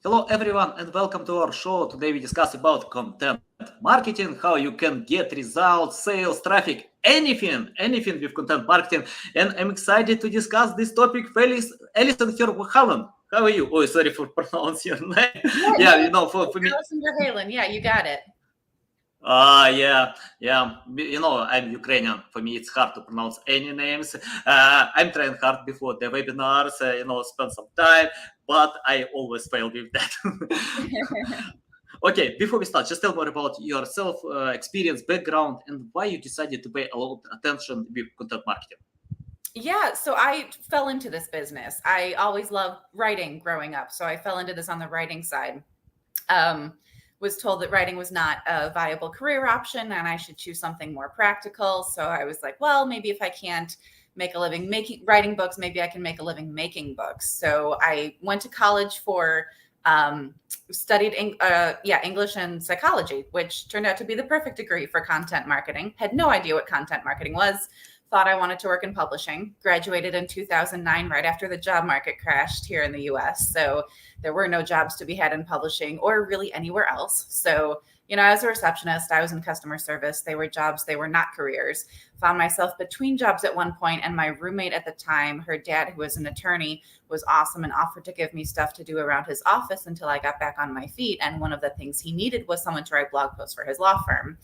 Hello everyone and welcome to our show. Today we discuss about content marketing, how you can get results, sales, traffic, anything with content marketing. And I'm excited to discuss this topic. Alison Ver Halen. How are you? Oh, sorry for pronouncing your name. Yeah, no, Yeah, for it's me. Alison Ver Halen. Yeah, you got it. Yeah. I'm Ukrainian. For me, it's hard to pronounce any names. I'm trying hard before the webinars, spend some time, but I always fail with that. Okay, before we start, just tell more about yourself, experience, background, and why you decided to pay a lot of attention with content marketing. Yeah, so I fell into this business. I always loved writing growing up, so I fell into this on the writing side. Was told that writing was not a viable career option and I should choose something more practical. So I was like, well, maybe if I can't make a living writing books, maybe I can make a living making books. So I went to college for studied English and psychology, which turned out to be the perfect degree for content marketing. Had no idea what content marketing was. Thought I wanted to work in publishing. Graduated in 2009, right after the job market crashed here in the US. So there were no jobs to be had in publishing or really anywhere else. So, as a receptionist, I was in customer service. They were jobs, they were not careers. Found myself between jobs at one point, and my roommate at the time, her dad, who was an attorney, was awesome and offered to give me stuff to do around his office until I got back on my feet. And one of the things he needed was someone to write blog posts for his law firm.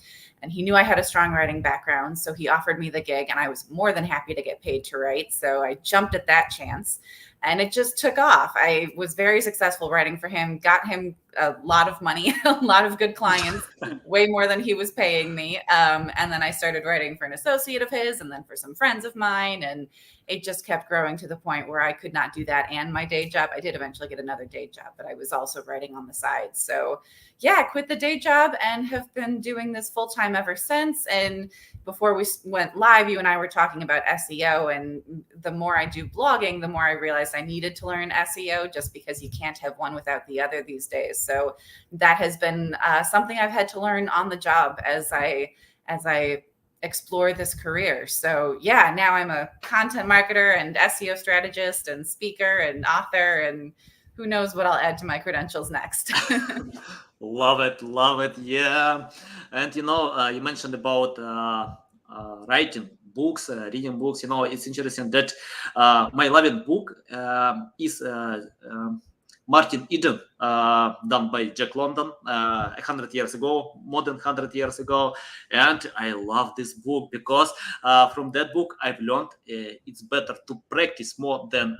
And he knew I had a strong writing background, so he offered me the gig, and I was more than happy to get paid to write. So I jumped at that chance, and it just took off. I was very successful writing for him, got him a lot of money, a lot of good clients, way more than he was paying me. And then I started writing for an associate of his and then for some friends of mine. And it just kept growing to the point where I could not do that and my day job. I did eventually get another day job, but I was also writing on the side. So yeah, I quit the day job and have been doing this full time ever since. And before we went live, you and I were talking about SEO. And the more I do blogging, the more I realized I needed to learn SEO just because you can't have one without the other these days. So that has been something I've had to learn on the job as I explore this career. So yeah, now I'm a content marketer and SEO strategist and speaker and author, and who knows what I'll add to my credentials next. Love it. Yeah, and you mentioned about writing books, reading books. It's interesting that my loving book is Martin Eden, done by Jack London 100 years ago, more than 100 years ago. And I love this book because from that book I've learned it's better to practice more than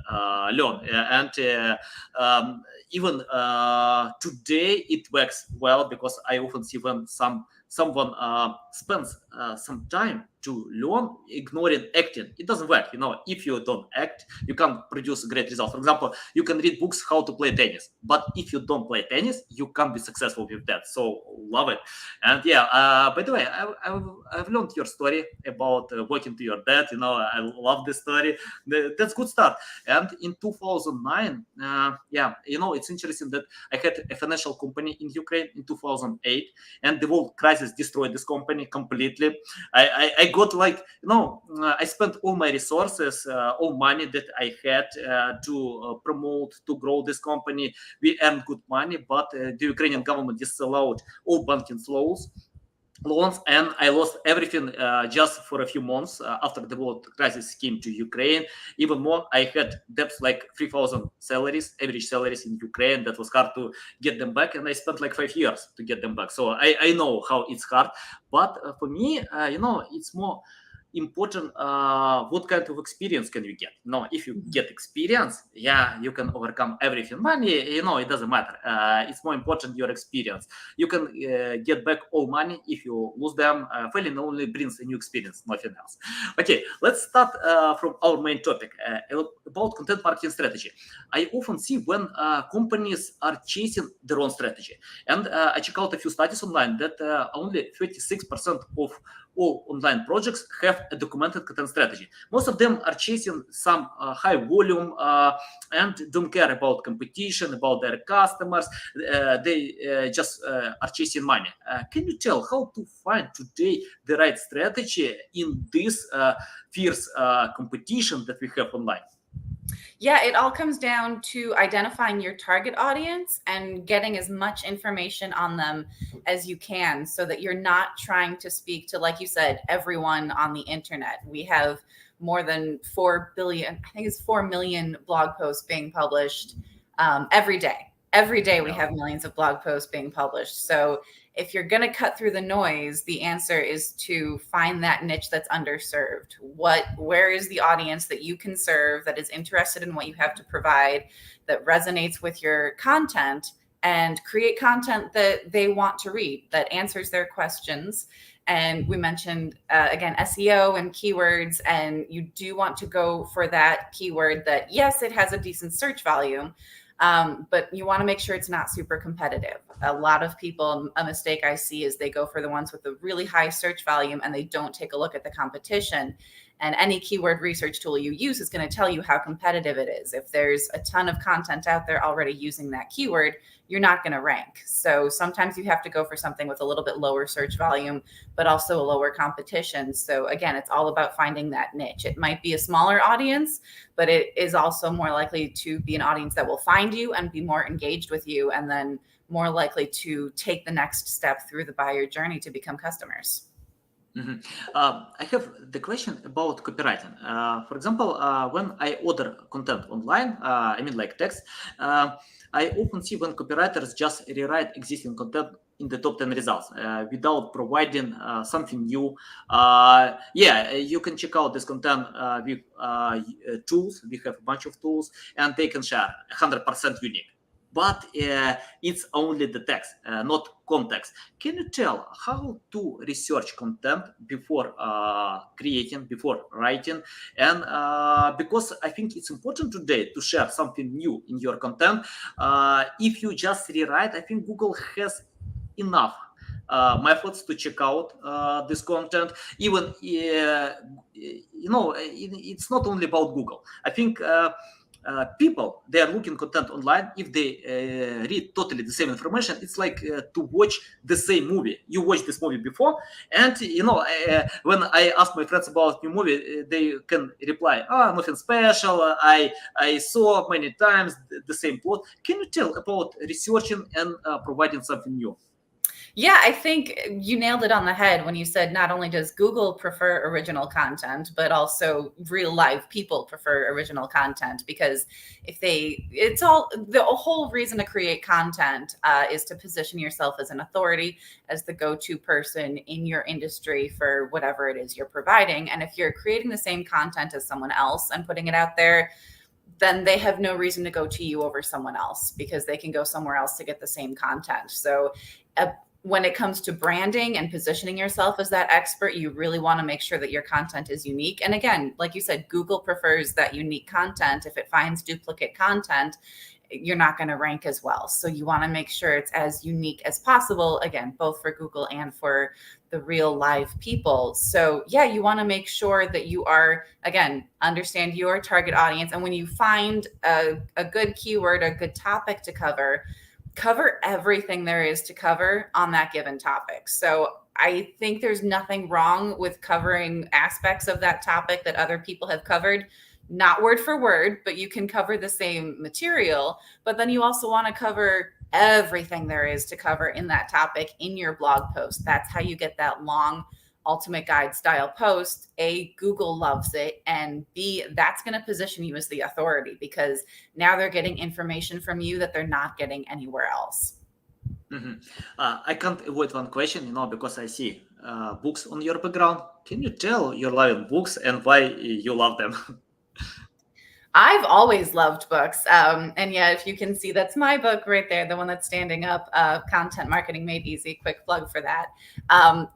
learn. Even today it works well because I often see when someone spends some time to learn ignoring acting, it doesn't work. If you don't act, you can't produce great results. For example, you can read books how to play tennis, but if you don't play tennis, you can't be successful with that. So love it. And yeah, by the way, I've learned your story about working to your dad. I love this story. That's good start. And in 2009, it's interesting that I had a financial company in Ukraine in 2008, and the world crisis destroyed this company completely. I got I spent all my resources, all money that I had to promote, to grow this company. We earned good money, but the Ukrainian government disallowed all banking loans, and I lost everything just for a few months after the world crisis came to Ukraine. Even more, I had debts like 3,000 salaries, average salaries in Ukraine. That was hard to get them back, and I spent like 5 years to get them back. So I know how it's hard, but for me, it's more important what kind of experience can you get. If you get experience, yeah, you can overcome everything. Money, it doesn't matter. It's more important your experience. You can get back all money if you lose them. Failing only brings a new experience, nothing else. Okay, let's start from our main topic about content marketing strategy. I often see when companies are chasing their own strategy, and I check out a few studies online that only 36% of all online projects have a documented content strategy. Most of them are chasing some high volume and don't care about competition, about their customers. They just are chasing money. Can you tell how to find today the right strategy in this fierce competition that we have online? Yeah, it all comes down to identifying your target audience and getting as much information on them as you can so that you're not trying to speak to, like you said, everyone on the internet. We have more than 4 billion, I think it's 4 million blog posts being published every day. Every day we Yeah. have millions of blog posts being published. So if you're going to cut through the noise, the answer is to find that niche that's underserved. Where is the audience that you can serve that is interested in what you have to provide, that resonates with your content, and create content that they want to read, that answers their questions. And we mentioned, again, SEO and keywords, and you do want to go for that keyword that, yes, it has a decent search volume, but you want to make sure it's not super competitive. A lot of people, a mistake I see is they go for the ones with a really high search volume and they don't take a look at the competition. And any keyword research tool you use is going to tell you how competitive it is. If there's a ton of content out there already using that keyword, you're not going to rank. So sometimes you have to go for something with a little bit lower search volume, but also a lower competition. So again, it's all about finding that niche. It might be a smaller audience, but it is also more likely to be an audience that will find you and be more engaged with you, and then more likely to take the next step through the buyer journey to become customers. Mhm. I have the question about copywriting. For example, when I order content online, I mean like text, I often see when copywriters just rewrite existing content in the top 10 results without providing something new. Yeah, you can check out this content with tools. We have a bunch of tools and they can share 100% unique. But it's only the text, not context. Can you tell how to research content before creating, before writing? And because I think it's important today to share something new in your content. If you just rewrite, I think Google has enough methods to check out this content. Even it's not only about Google. I think people, they are looking content online. If they read totally the same information, it's like to watch the same movie. You watched this movie before, and when I ask my friends about new movie, they can reply, nothing special, I saw many times the same plot. Can you tell about researching and providing something new? Yeah, I think you nailed it on the head when you said not only does Google prefer original content, but also real life people prefer original content, because it's all, the whole reason to create content is to position yourself as an authority, as the go-to person in your industry for whatever it is you're providing. And if you're creating the same content as someone else and putting it out there, then they have no reason to go to you over someone else, because they can go somewhere else to get the same content. So when it comes to branding and positioning yourself as that expert, you really want to make sure that your content is unique. And again, like you said, Google prefers that unique content. If it finds duplicate content, you're not going to rank as well. So you want to make sure it's as unique as possible, again, both for Google and for the real live people. So yeah, you want to make sure that you are, again, understand your target audience. And when you find a good keyword, a good topic to cover everything there is to cover on that given topic. So I think there's nothing wrong with covering aspects of that topic that other people have covered, not word for word, but you can cover the same material. But then you also want to cover everything there is to cover in that topic in your blog post. That's how you get that long ultimate guide style post. A, Google loves it, and B, that's going to position you as the authority, because now they're getting information from you that they're not getting anywhere else. Mhm. I can't avoid one question, because I see books on your background. Can you tell you're loving books and why you love them? I've always loved books. And yeah, if you can see, that's my book right there, the one that's standing up, Content Marketing Made Easy. Quick plug for that.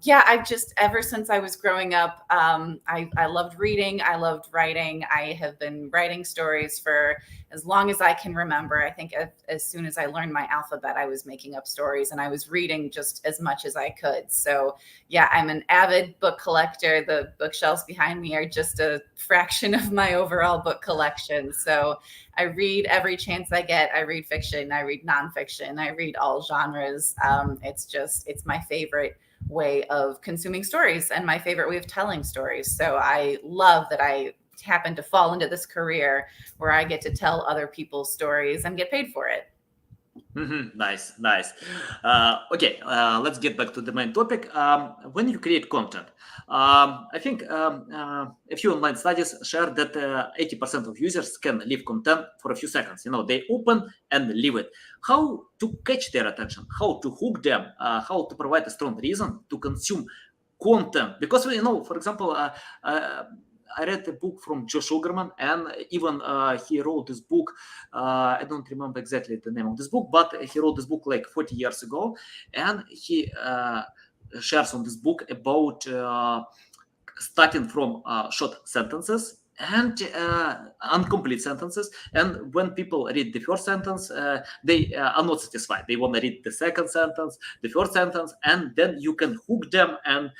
Yeah, I've just, ever since I was growing up, I loved reading. I loved writing. I have been writing stories for as long as I can remember. I think as soon as I learned my alphabet, I was making up stories, and I was reading just as much as I could. So yeah, I'm an avid book collector. The bookshelves behind me are just a fraction of my overall book collection. So I read every chance I get. I read fiction, I read nonfiction, I read all genres. It's my favorite way of consuming stories and my favorite way of telling stories. So I love that I happened to fall into this career where I get to tell other people's stories and get paid for it. Nice, nice. Okay, let's get back to the main topic. When you create content, I think a few online studies share that 80% of users can leave content for a few seconds. They open and leave it. How to catch their attention? How to hook them? How to provide a strong reason to consume content? Because for example, I read a book from Josh Sugarman, and even he wrote this book. I don't remember exactly the name of this book, but he wrote this book like 40 years ago, and he shares on this book about starting from short sentences and incomplete sentences. And when people read the first sentence, they are not satisfied. They want to read the second sentence, the third sentence, and then you can hook them and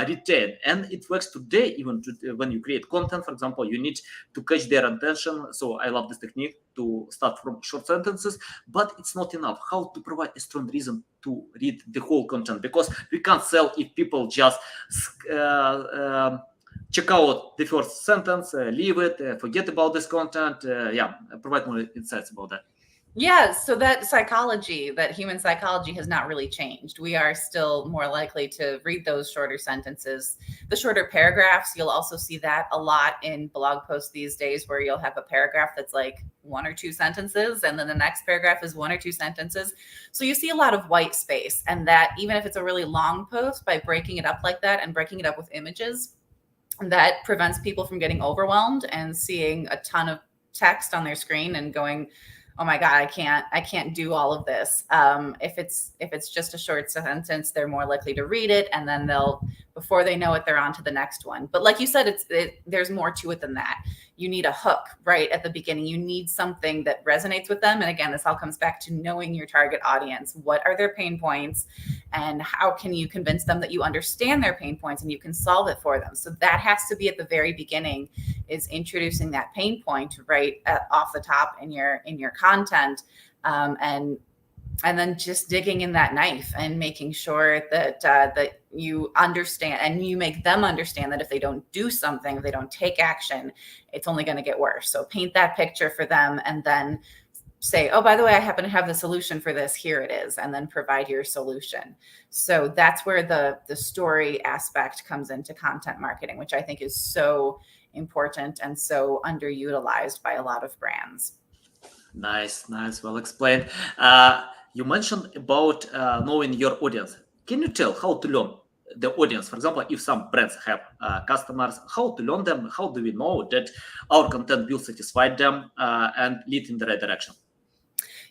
retain. And it works today, even when you create content. For example, you need to catch their attention. So I love this technique to start from short sentences, but it's not enough. How to provide a strong reason to read the whole content, because we can't sell if people just check out the first sentence, leave it, forget about this content. Provide more insights about that. Yeah, so that human psychology has not really changed. We are still more likely to read those shorter sentences, the shorter paragraphs. You'll also see that a lot in blog posts these days, where you'll have a paragraph that's like 1 or 2 sentences, and then the next paragraph is 1 or 2 sentences. So you see a lot of white space, and that even if it's a really long post, by breaking it up like that and breaking it up with images, that prevents people from getting overwhelmed and seeing a ton of text on their screen and going, oh my God, I can't do all of this. If it's just a short sentence, they're more likely to read it, and then before they know it, they're on to the next one. But like you said, there's more to it than that. You need a hook right at the beginning. You need something that resonates with them. And again, this all comes back to knowing your target audience. What are their pain points, and how can you convince them that you understand their pain points and you can solve it for them? So that has to be at the very beginning, is introducing that pain point right off the top in your content, and then just digging in that knife and making sure that you understand, and you make them understand that if they don't do something, if they don't take action, it's only going to get worse. So paint that picture for them, and then say, oh, by the way, I happen to have the solution for this. Here it is. And then provide your solution. So that's where the story aspect comes into content marketing, which I think is so important and so underutilized by a lot of brands. Nice, well explained. You mentioned about knowing your audience. Can you tell how to learn the audience? For example, if some brands have customers, how to learn them? How do we know that our content will satisfy them and lead in the right direction?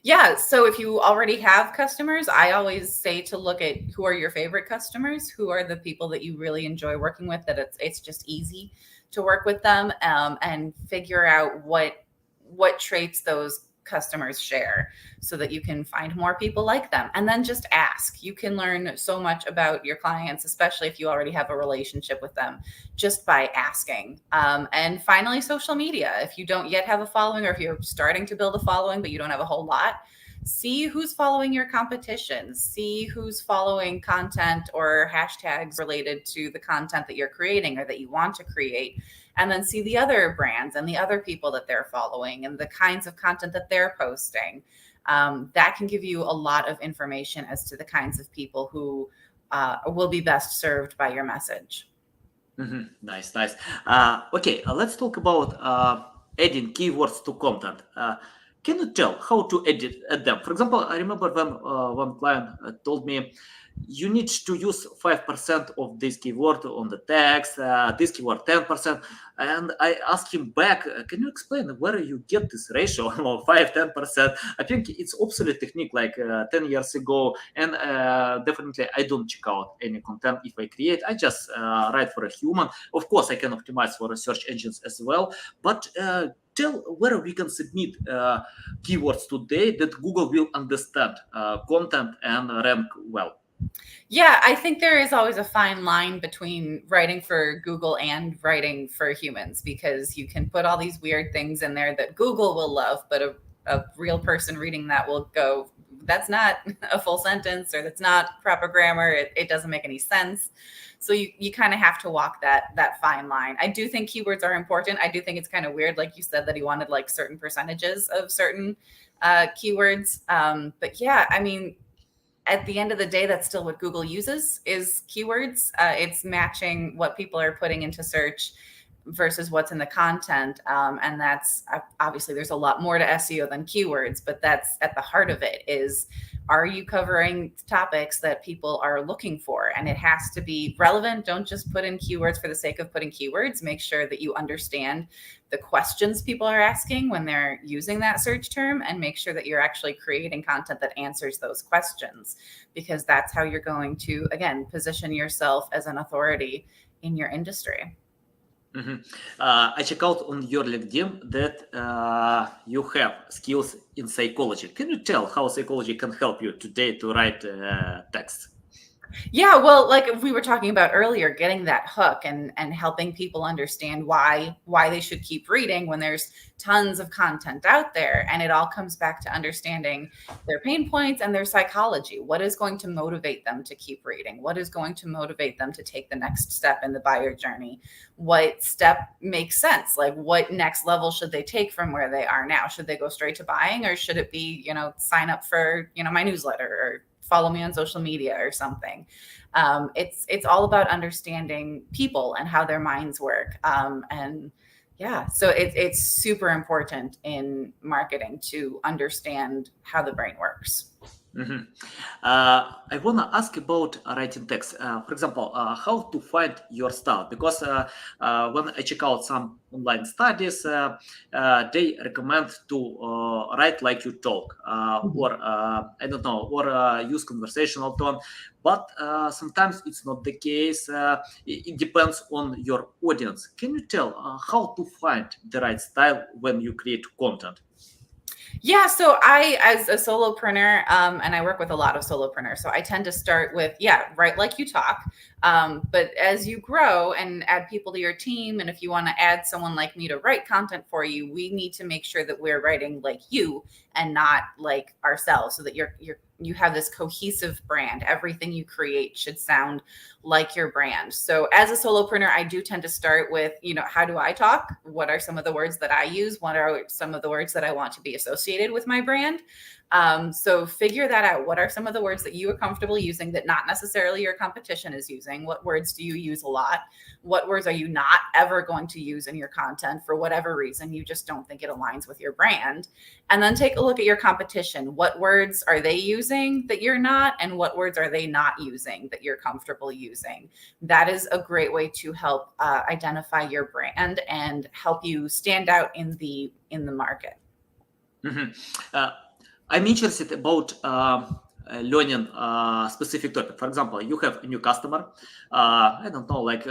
Yeah. So if you already have customers, I always say to look at who are your favorite customers, who are the people that you really enjoy working with, that it's just easy to work with them, and figure out what traits those customers share, so that you can find more people like them. And then just ask. You can learn so much about your clients, especially if you already have a relationship with them, just by asking. And finally, social media. If you don't yet have a following, or if you're starting to build a following but you don't have a whole lot, see who's following your competition, see who's following content or hashtags related to the content that you're creating or that you want to create, and then see the other brands and the other people that they're following and the kinds of content that they're posting. That can give you a lot of information as to the kinds of people who will be best served by your message. Nice. Okay, let's talk about adding keywords to content. Can you tell how to add them? For example, I remember when one client told me, you need to use 5% of this keyword on the text, this keyword 10%. And I asked him back, can you explain where you get this ratio of 5-10%? I think it's obsolete technique like 10 years ago. And definitely I don't check out any content if I create. I just write for a human. Of course, I can optimize for search engines as well. But tell where we can submit keywords today that Google will understand content and rank well. Yeah, I think there is always a fine line between writing for Google and writing for humans, because you can put all these weird things in there that Google will love, but a real person reading that that's not a full sentence, or that's not proper grammar. It doesn't make any sense. So you kind of have to walk that fine line. I do think keywords are important. I do think it's kind of weird, like you said, that he wanted like certain percentages of certain keywords. But yeah, I mean, at the end of the day, that's still what Google uses is keywords. It's matching what people are putting into search versus what's in the content. And that's obviously there's a lot more to SEO than keywords, but that's at the heart of it is, are you covering topics that people are looking for? And it has to be relevant. Don't just put in keywords for the sake of putting keywords. Make sure that you understand the questions people are asking when they're using that search term, and make sure that you're actually creating content that answers those questions, because that's how you're going to, again, position yourself as an authority in your industry. I check out on your LinkedIn that you have skills in psychology. Can you tell how psychology can help you today to write text? Yeah, well, like we were talking about earlier, getting that hook and helping people understand why they should keep reading when there's tons of content out there. And it all comes back to understanding their pain points and their psychology. What is going to motivate them to keep reading? What is going to motivate them to take the next step in the buyer journey? What step makes sense? Like, what next level should they take from where they are now? Should they go straight to buying, or should it be, sign up for, my newsletter, or follow me on social media or something? It's all about understanding people and how their minds work. And yeah, so it's super important in marketing to understand how the brain works. I want to ask about writing text. For example, how to find your style? Because when I check out some online studies, they recommend to write like you talk, or I don't know, or use conversational tone. But sometimes it's not the case. It depends on your audience. Can you tell how to find the right style when you create content? Yeah, so I, as a solopreneur, and I work with a lot of solopreneurs, so I tend to start with, write like you talk. But as you grow and add people to your team, and if you want to add someone like me to write content for you, we need to make sure that we're writing like you and not like ourselves, so that you have this cohesive brand. Everything you create should sound like your brand. So as a solopreneur, I do tend to start with, how do I talk? What are some of the words that I use? What are some of the words that I want to be associated with my brand? So figure that out. What are some of the words that you are comfortable using that not necessarily your competition is using? What words do you use a lot? What words are you not ever going to use in your content for whatever reason? You just don't think it aligns with your brand. And then take a look at your competition. What words are they using that you're not? And what words are they not using that you're comfortable using? That is a great way to help identify your brand and help you stand out in the market. I'm interested about learning specific topic. For example, you have a new customer. I don't know, like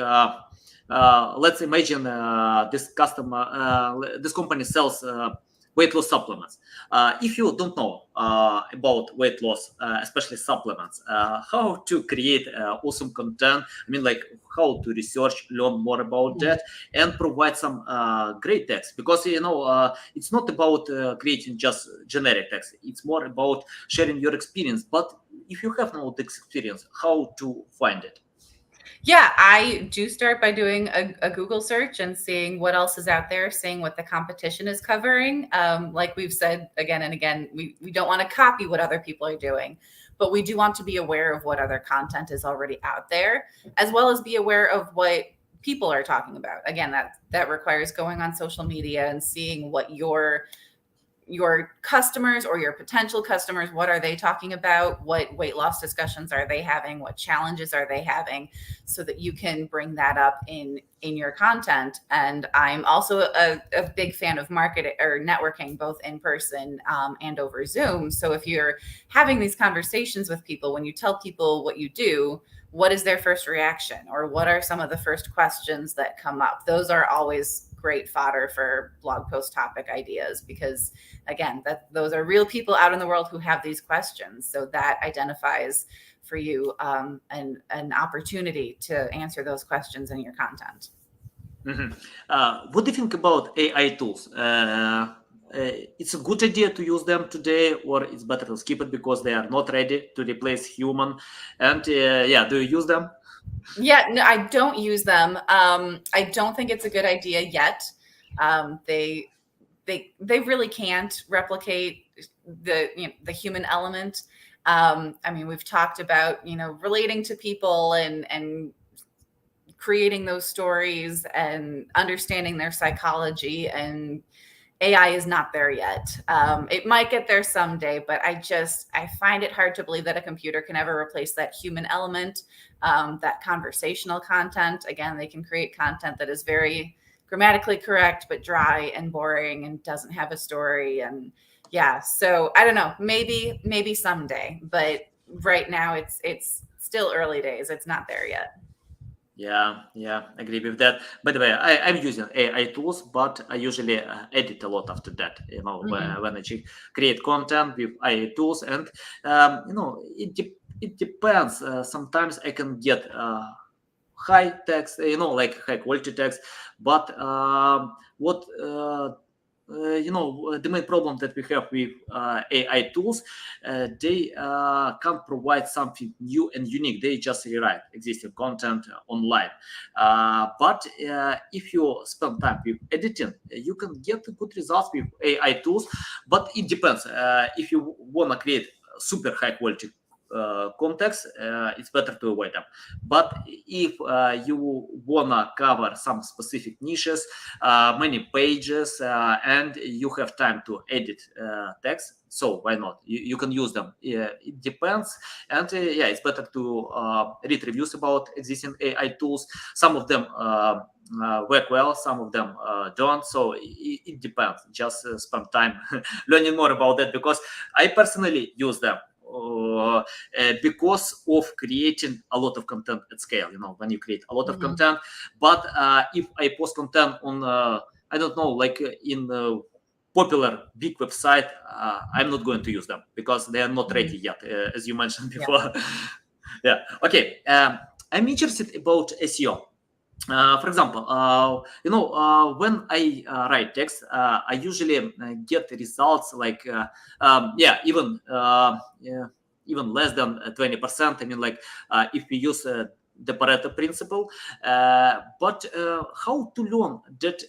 let's imagine this company sells weight loss supplements. If you don't know about weight loss, especially supplements, how to create awesome content, I mean, like how to research, learn more about that, and provide some great text. Because, it's not about creating just generic text. It's more about sharing your experience. But if you have no experience, how to find it? Yeah, I do start by doing a Google search and seeing what else is out there, seeing what the competition is covering. Like we've said again and again, we don't want to copy what other people are doing, but we do want to be aware of what other content is already out there, as well as be aware of what people are talking about. Again, that requires going on social media and seeing what your customers or your potential customers, what are they talking about? What weight loss discussions are they having? What challenges are they having? So that you can bring that up in your content. And I'm also a big fan of marketing or networking, both in person and over Zoom. So if you're having these conversations with people, when you tell people what you do, what is their first reaction? Or what are some of the first questions that come up? Those are always great fodder for blog post topic ideas, because again, those are real people out in the world who have these questions. So that identifies for you an opportunity to answer those questions in your content. What do you think about AI tools? it's a good idea to use them today, or it's better to skip it because they are not ready to replace human? And yeah, do you use them? Yeah, no, I don't use them. I don't think it's a good idea yet. They they really can't replicate the human element. I mean, we've talked about relating to people and creating those stories and understanding their psychology, and AI is not there yet. It might get there someday, but I find it hard to believe that a computer can ever replace that human element, that conversational content. Again, they can create content that is very grammatically correct, but dry and boring and doesn't have a story. And yeah, so I don't know, maybe someday, but right now it's still early days. It's not there yet. Yeah, yeah, agree with that. By the way, I'm using AI tools, but I usually edit a lot after that. Mhm. When I create content with AI tools, and it depends. Sometimes I can get high text, like high quality text, but what the main problem that we have with AI tools, they can't provide something new and unique. They just rewrite existing content online. But if you spend time with editing, you can get good results with AI tools. But it depends. If you wanna create super high quality context, it's better to avoid them. But if you wanna cover some specific niches, many pages, and you have time to edit text, so why not? You can use them. Yeah, it depends, and yeah, it's better to read reviews about existing AI tools. Some of them work well, some of them don't. So it depends. Just spend time learning more about that, because I personally use them because of creating a lot of content at scale. When you create a lot of Mhm. content, but if I post content on, I don't know, like in popular big website, I'm not going to use them because they are not Mhm. ready yet, as you mentioned Yeah. before. Yeah. Okay. I'm interested about SEO. For example, when I write text, I usually get results like, yeah, even less than 20%. I mean, like, if we use the Pareto principle, but how to learn that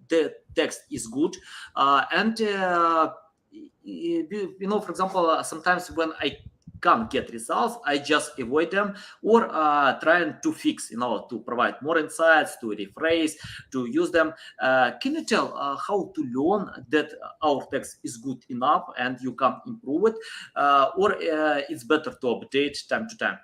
the text is good, and for example, sometimes when I can't get results, I just avoid them, or trying to fix, to provide more insights, to rephrase, to use them. Can you tell how to learn that our text is good enough and you can improve it, or it's better to update time to time?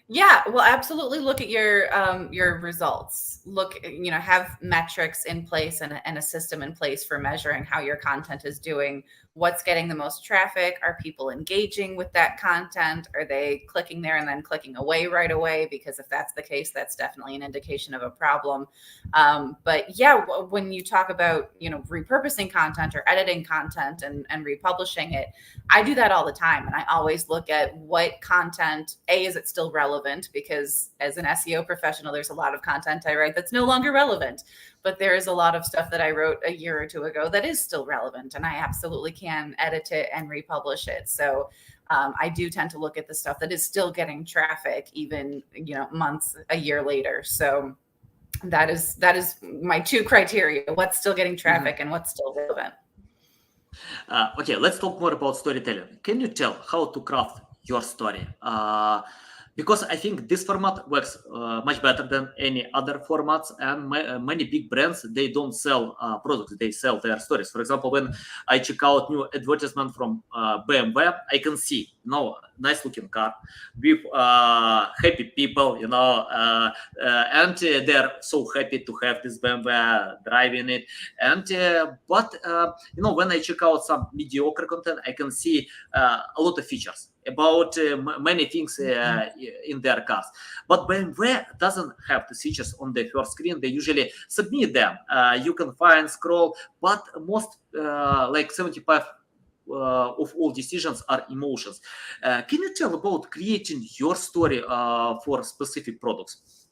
Yeah, well, absolutely look at your results. Look, have metrics in place and a system in place for measuring how your content is doing. What's getting the most traffic? Are people engaging with that content? Are they clicking there and then clicking away right away? Because if that's the case, that's definitely an indication of a problem. But yeah, when you talk about repurposing content or editing content and republishing it, I do that all the time. And I always look at what content, A, is it still relevant? Because as an SEO professional, there's a lot of content I write that's no longer relevant. But there is a lot of stuff that I wrote a year or two ago that is still relevant. And I absolutely can edit it and republish it. So I do tend to look at the stuff that is still getting traffic, even, months, a year later. So that is my two criteria: what's still getting Mhm. traffic and what's still relevant. Okay, let's talk more about storytelling. Can you tell how to craft your story? Because I think this format works much better than any other formats, and many big brands, they don't sell products; they sell their stories. For example, when I check out new advertisement from BMW, I can see, nice looking car with happy people, and they're so happy to have this BMW driving it. And but when I check out some mediocre content, I can see a lot of features about many things Mhm. in their cars. But BMW doesn't have the features on the first screen. They usually submit them. You can find, scroll, but most like 75 of all decisions are emotions. Can you tell about creating your story for specific products?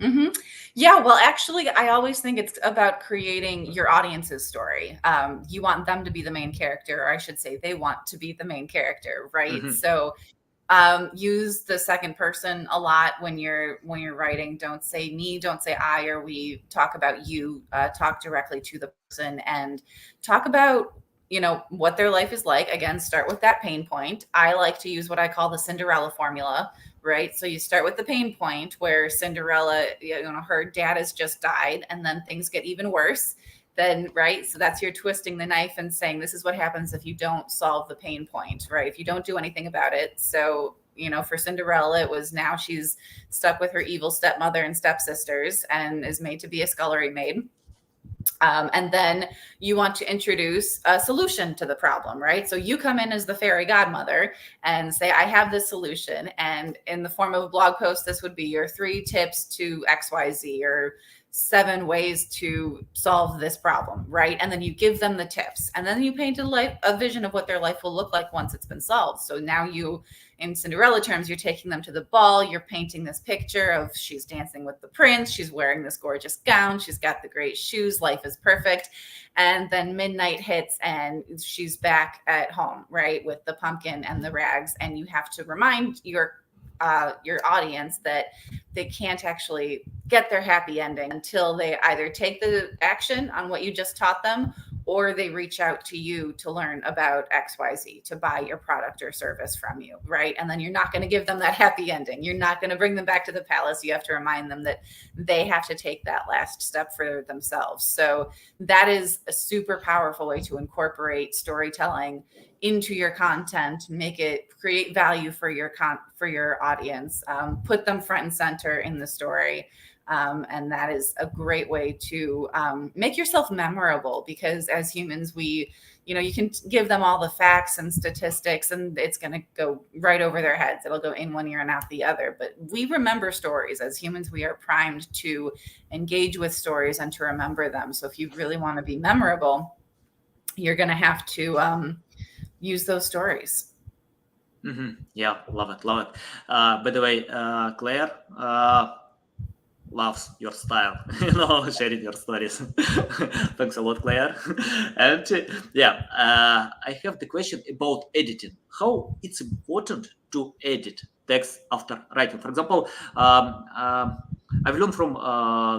Hmm. Yeah, well, actually, I always think it's about creating your audience's story. You want them to be the main character, or I should say, they want to be the main character, right? Hmm. So use the second person a lot when you're writing. Don't say me, don't say I or we. Talk about you. Talk directly to the person and talk about what their life is like. Again, start with that pain point. I like to use what I call the Cinderella formula, right? So you start with the pain point where Cinderella, her dad has just died, and then things get even worse. Then, right? So that's your twisting the knife and saying this is what happens if you don't solve the pain point, right? If you don't do anything about it. So, for Cinderella, it was now she's stuck with her evil stepmother and stepsisters and is made to be a scullery maid. And then you want to introduce a solution to the problem, right? So you come in as the fairy godmother and say, I have this solution. And in the form of a blog post, this would be your 3 tips to XYZ or 7 ways to solve this problem, right? And then you give them the tips. And then you paint a vision of what their life will look like once it's been solved. So now in Cinderella terms, you're taking them to the ball. You're painting this picture of she's dancing with the prince. She's wearing this gorgeous gown. She's got the great shoes. Life is perfect. And then midnight hits and she's back at home, right? With the pumpkin and the rags. And you have to remind your audience that they can't actually get their happy ending until they either take the action on what you just taught them or they reach out to you to learn about XYZ, to buy your product or service from you, right? And then you're not going to give them that happy ending. You're not going to bring them back to the palace. You have to remind them that they have to take that last step for themselves. So that is a super powerful way to incorporate storytelling into your content, create value for your audience, put them front and center in the story. And that is a great way to make yourself memorable, because as humans, you can give them all the facts and statistics and it's going to go right over their heads. It'll go in one ear and out the other. But we remember stories. As humans, we are primed to engage with stories and to remember them. So if you really want to be memorable, you're going to have to use those stories. Yeah, love it, love it. By the way, Claire loves your style, sharing your stories. Thanks a lot, Claire. And I have the question about editing. How it's important to edit text after writing? For example, I've learned from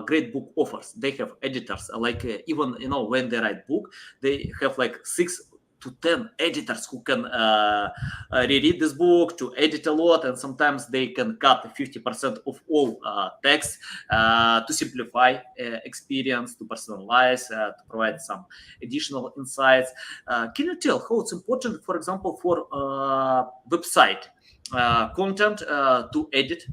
great book authors. They have editors. Like even when they write book, they have like 6 to 10 editors who can reread this book, to edit a lot, and sometimes they can cut 50% of all text to simplify experience, to personalize, to provide some additional insights. Can you tell how it's important, for example, for website content to edit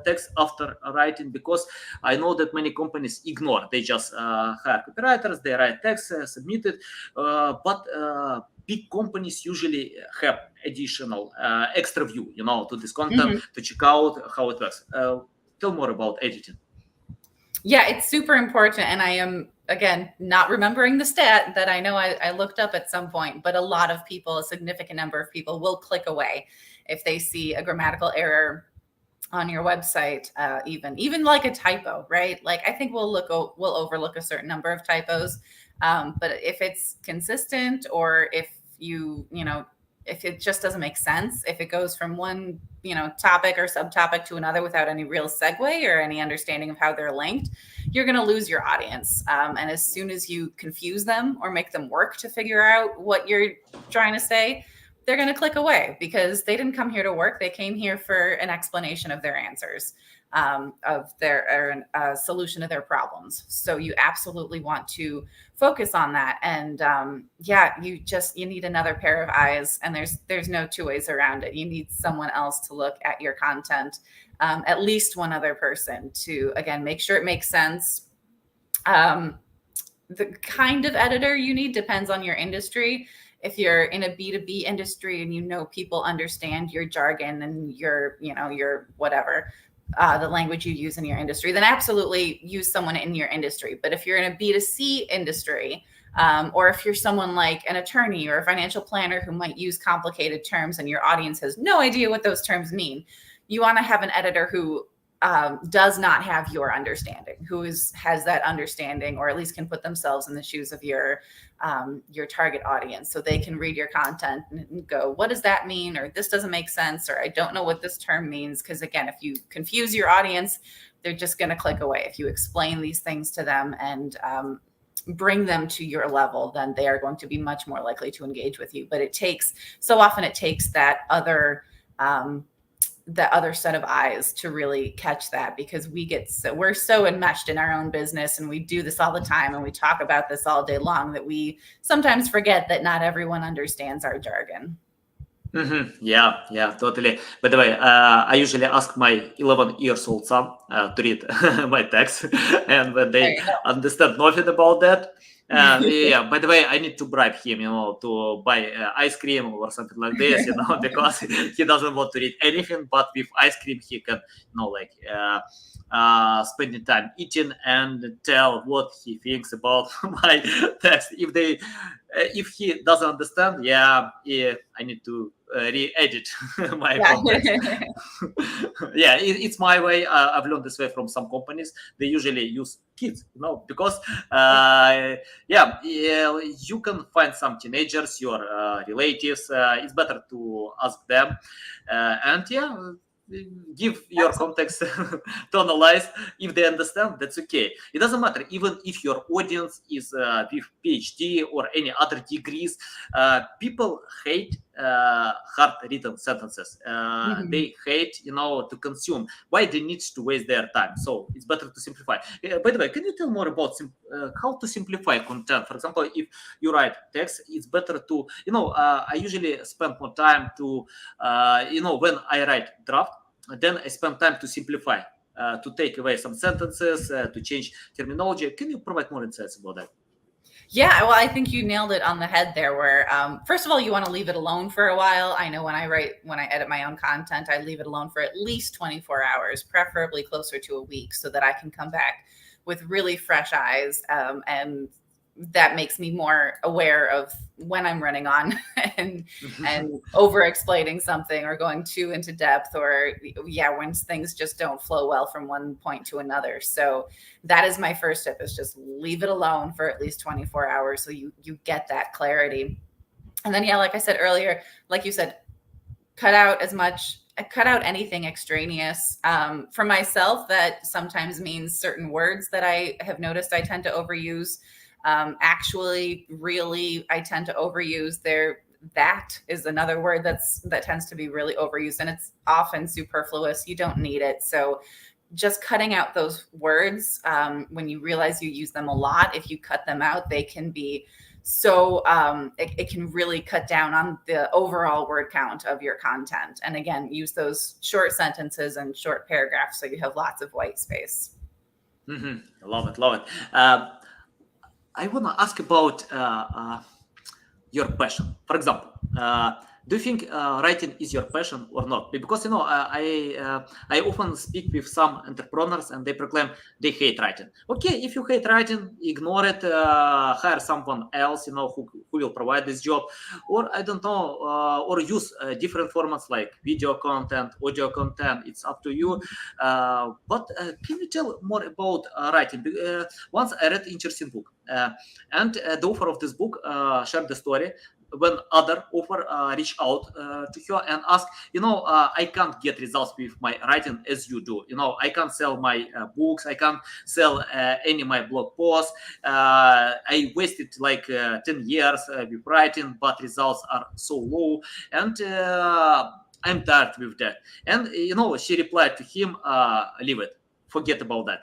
text after writing? Because I know that many companies ignore. They just hire copywriters, they write text, submit it, but big companies usually have additional extra view, to this content, to check out how it works. Tell more about editing. Yeah, it's super important. And I am, again, not remembering the stat that I know I looked up at some point, but a significant number of people will click away if they see a grammatical error on your website, even like a typo, right? Like I think we'll overlook a certain number of typos. But if it's consistent, or if if it just doesn't make sense, if it goes from one, topic or subtopic to another without any real segue or any understanding of how they're linked, you're going to lose your audience. And as soon as you confuse them or make them work to figure out what you're trying to say, they're going to click away, because they didn't come here to work. They came here for an explanation of their answers, of their solution to their problems. So you absolutely want to focus on that. And you need another pair of eyes, and there's no 2 ways around it. You need someone else to look at your content, at least one other person, to, again, make sure it makes sense. The kind of editor you need depends on your industry. If you're in a B2B industry and people understand your jargon and your whatever, the language you use in your industry, then absolutely use someone in your industry. But if you're in a B2C industry, or if you're someone like an attorney or a financial planner who might use complicated terms and your audience has no idea what those terms mean, you want to have an editor who does not have your understanding, has that understanding, or at least can put themselves in the shoes of your target audience, so they can read your content and go, what does that mean? Or this doesn't make sense, or I don't know what this term means. Because again, if you confuse your audience, they're just going to click away. If you explain these things to them and bring them to your level, then they are going to be much more likely to engage with you. But it takes that other set of eyes to really catch that, because we're so enmeshed in our own business, and we do this all the time, and we talk about this all day long, that we sometimes forget that not everyone understands our jargon. Yeah, totally. By the way, I usually ask my 11 years old son to read my text, and when they understand nothing about that, yeah. By the way, I need to bribe him, to buy ice cream or something like this, because he doesn't want to read anything. But with ice cream, he can, like spending time eating and tell what he thinks about my text. If he doesn't understand, yeah, I need to re-edit my content. Yeah, it's my way. I've learned this way from some companies. They usually use kids, because you can find some teenagers, your relatives. It's better to ask them, and give your context to analyze. If they understand, that's okay. It doesn't matter even if your audience is with PhD or any other degrees. People hate hard written sentences. They hate to consume. Why they need to waste their time? So it's better to simplify. By the way, can you tell more about how to simplify content? For example, if you write text, it's better to I usually spend more time to when I write draft, then I spend time to simplify, to take away some sentences, to change terminology. Can you provide more insights about that? Yeah, well, I think you nailed it on the head there, where first of all, you want to leave it alone for a while. I know when I edit my own content, I leave it alone for at least 24 hours, preferably closer to a week, so that I can come back with really fresh eyes, and that makes me more aware of when I'm running on and over explaining something, or going too into depth, or when things just don't flow well from one point to another. So that is my first tip, is just leave it alone for at least 24 hours, so you get that clarity. And then, like I said earlier, like you said, cut out anything extraneous. For myself, that sometimes means certain words that I have noticed I tend to overuse. Really, I tend to overuse that is another word that tends to be really overused, and it's often superfluous. You don't need it. So just cutting out those words, when you realize you use them a lot, if you cut them out, they can be so it can really cut down on the overall word count of your content. And again, use those short sentences and short paragraphs, so you have lots of white space. Love it. I want to ask about your passion. For example, do you think writing is your passion or not? Because I often speak with some entrepreneurs, and they proclaim they hate writing. Okay, if you hate writing, ignore it. Hire someone else, who will provide this job, or I don't know, or use different formats like video content, audio content. It's up to you. But can you tell more about writing? Once I read an interesting book, and the author of this book shared the story when other author reached out to her and asked, I can't get results with my writing as you do. I can't sell my books. I can't sell any of my blog posts. I wasted like 10 years with writing, but results are so low. And I'm tired with that. And, she replied to him, leave it. Forget about that.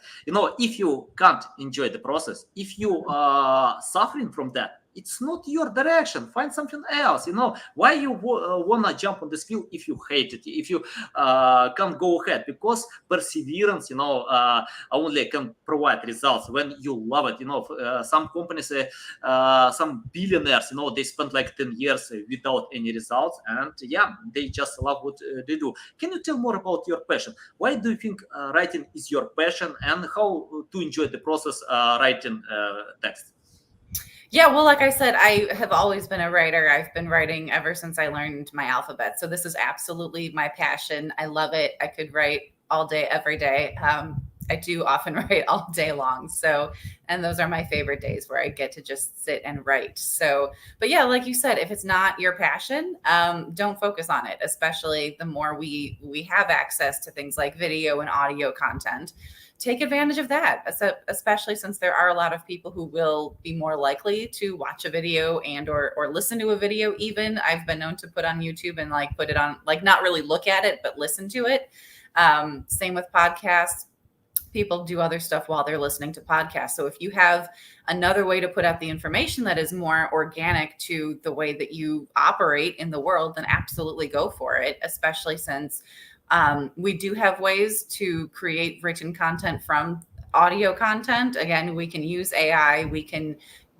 If you can't enjoy the process, if you are suffering from that, it's not your direction. Find something else. Why you wanna jump on this field if you hate it, if you can't go ahead? Because perseverance, only can provide results when you love it. Some companies, some billionaires, they spend like 10 years without any results, and they just love what they do. Can you tell more about your passion? Why do you think writing is your passion, and how to enjoy the process writing text? Yeah, well, like I said, I have always been a writer. I've been writing ever since I learned my alphabet. So this is absolutely my passion. I love it. I could write all day, every day. I do often write all day long. So, and those are my favorite days where I get to just sit and write. So, but yeah, like you said, if it's not your passion, don't focus on it. Especially the more we have access to things like video and audio content, take advantage of that. Especially since there are a lot of people who will be more likely to watch a video and or listen to a video. Even I've been known to put on YouTube and like put it on, like not really look at it, but listen to it. Same with podcasts. People do other stuff while they're listening to podcasts. So if you have another way to put out the information that is more organic to the way that you operate in the world, then absolutely go for it, especially since we do have ways to create written content from audio content. Again, we can use AI.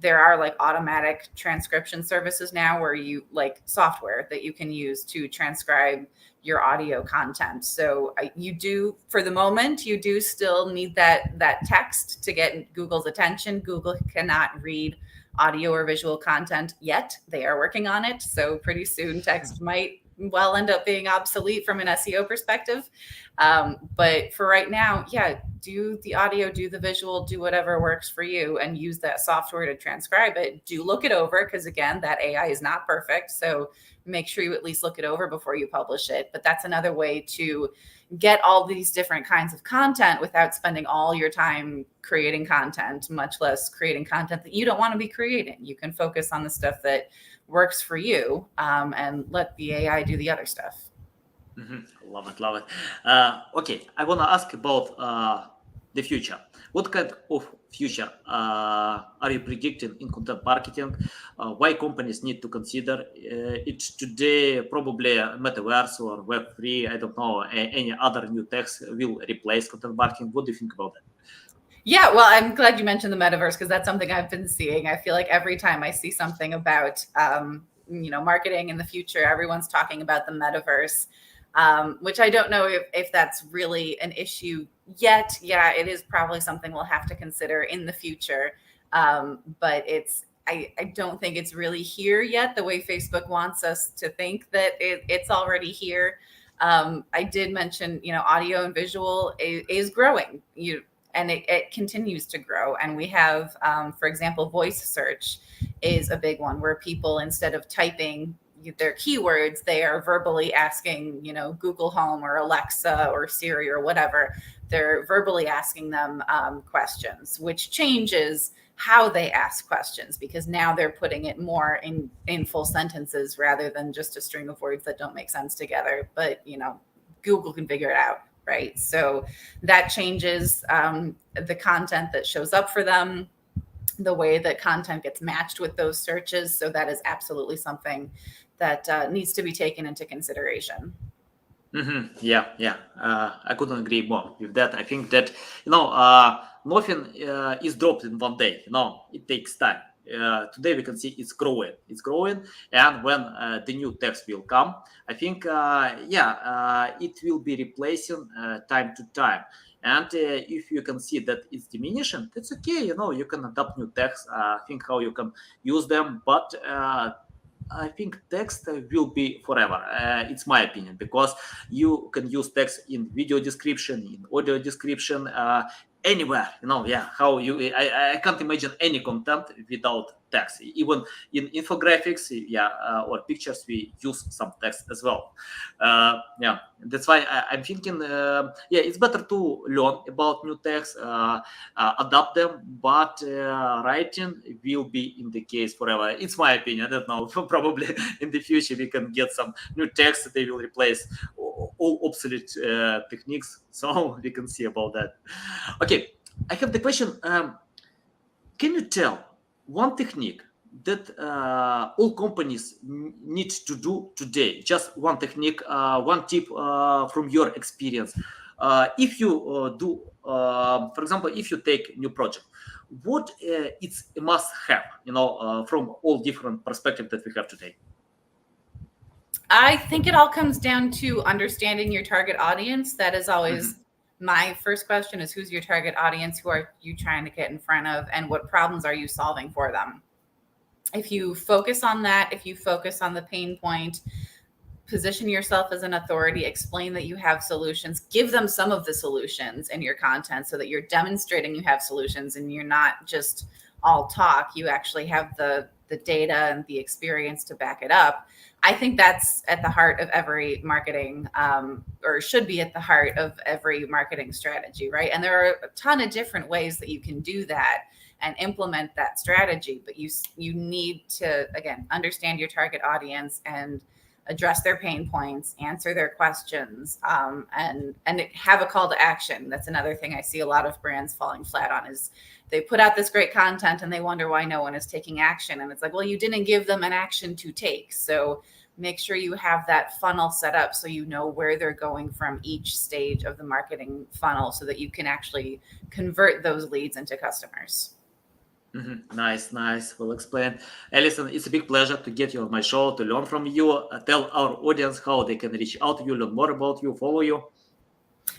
There are like automatic transcription services now where you like software that you can use to transcribe your audio content. So you do, for the moment, you do still need that text to get Google's attention. Google cannot read audio or visual content yet. They are working on it. So pretty soon text might well end up being obsolete from an SEO perspective. But for right now, yeah, do the audio, do the visual, do whatever works for you and use that software to transcribe it. Do look it over because, again, that AI is not perfect. So make sure you at least look it over before you publish it. But that's another way to get all these different kinds of content without spending all your time creating content, much less creating content that you don't want to be creating. You can focus on the stuff that works for you and let the AI do the other stuff. Love it, love it. Okay, I want to ask about the future. What kind of future are you predicting in content marketing? Why companies need to consider it today? Probably metaverse or Web3. I don't know. Any other new techs will replace content marketing. What do you think about that? Yeah, well, I'm glad you mentioned the metaverse because that's something I've been seeing. I feel like every time I see something about marketing in the future, everyone's talking about the metaverse. Which I don't know if that's really an issue yet. Yeah, it is probably something we'll have to consider in the future. But I don't think it's really here yet the way Facebook wants us to think that it's already here. I did mention, audio and visual is growing, and it continues to grow. And we have, for example, voice search is a big one where people, instead of typing their keywords, they are verbally asking, Google Home or Alexa or Siri or whatever. They're verbally asking them questions, which changes how they ask questions because now they're putting it more in full sentences rather than just a string of words that don't make sense together. But, Google can figure it out, right? So that changes the content that shows up for them, the way that content gets matched with those searches. So that is absolutely something that needs to be taken into consideration. Yeah. I couldn't agree more with that. I think that nothing is dropped in one day. It takes time. Today we can see it's growing, and when the new text will come, I think it will be replacing time to time. And if you can see that it's diminishing, that's okay. You can adapt new text, think how you can use them, but I think text will be forever. It's my opinion because you can use text in video description, in audio description, anywhere. How I can't imagine any content without text. Even in infographics, or pictures, we use some text as well. That's why I'm thinking, it's better to learn about new text, adapt them, but writing will be in the case forever. It's my opinion. I don't know. Probably in the future we can get some new text. They will replace all obsolete techniques. So we can see about that. Okay, I have the question. Can you tell one technique that all companies need to do today? Just one technique, one tip from your experience. If you do, for example, if you take new project, what it's a must have, from all different perspectives that we have today? I think it all comes down to understanding your target audience. That is always my first question is who's your target audience? Who are you trying to get in front of? And what problems are you solving for them? If you focus on that, if you focus on the pain point, position yourself as an authority, explain that you have solutions, give them some of the solutions in your content so that you're demonstrating you have solutions and you're not just all talk. You actually have the data and the experience to back it up. I think that's at the heart of every marketing, or should be at the heart of every marketing strategy, right? And there are a ton of different ways that you can do that and implement that strategy, but you need to, again, understand your target audience and address their pain points, answer their questions, and have a call to action. That's another thing I see a lot of brands falling flat on, is they put out this great content and they wonder why no one is taking action. And it's like, well, you didn't give them an action to take. So make sure you have that funnel set up so you know where they're going from each stage of the marketing funnel so that you can actually convert those leads into customers. Nice, nice. Well explained. Alison, it's a big pleasure to get you on my show, to learn from you. Tell our audience how they can reach out to you, learn more about you, follow you.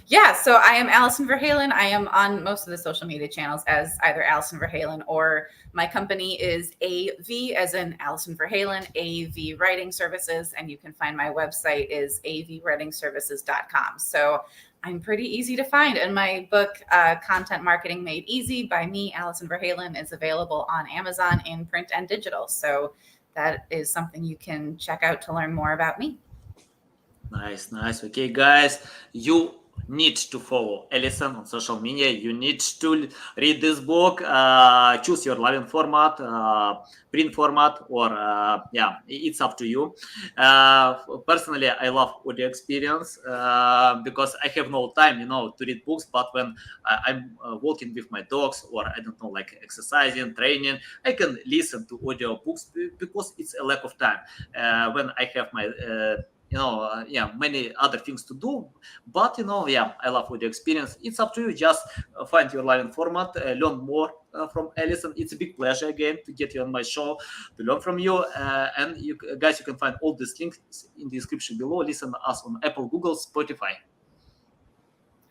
Yeah, so I am Alison Ver Halen. I am on most of the social media channels as either Alison Ver Halen, or my company is AV, as in Alison Ver Halen, AV Writing Services, and you can find my website is avwritingservices.com. So I'm pretty easy to find. And my book, Content Marketing Made Easy by me, Alison Ver Halen, is available on Amazon in print and digital. So that is something you can check out to learn more about me. Nice, nice. Okay, guys, you need to follow Alison on social media. You need to read this book. Choose your loving format, print format, or yeah, it's up to you. Personally, I love audio experience because I have no time, to read books. But when I'm walking with my dogs, or I don't know, like exercising, training, I can listen to audio books because it's a lack of time. When I have my many other things to do, but I love audio experience. It's up to you. Just find your live format, learn more from Alison. It's a big pleasure again to get you on my show, to learn from you. And you guys, you can find all these links in the description below. Listen to us on Apple, Google, Spotify.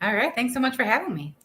All right, thanks so much for having me.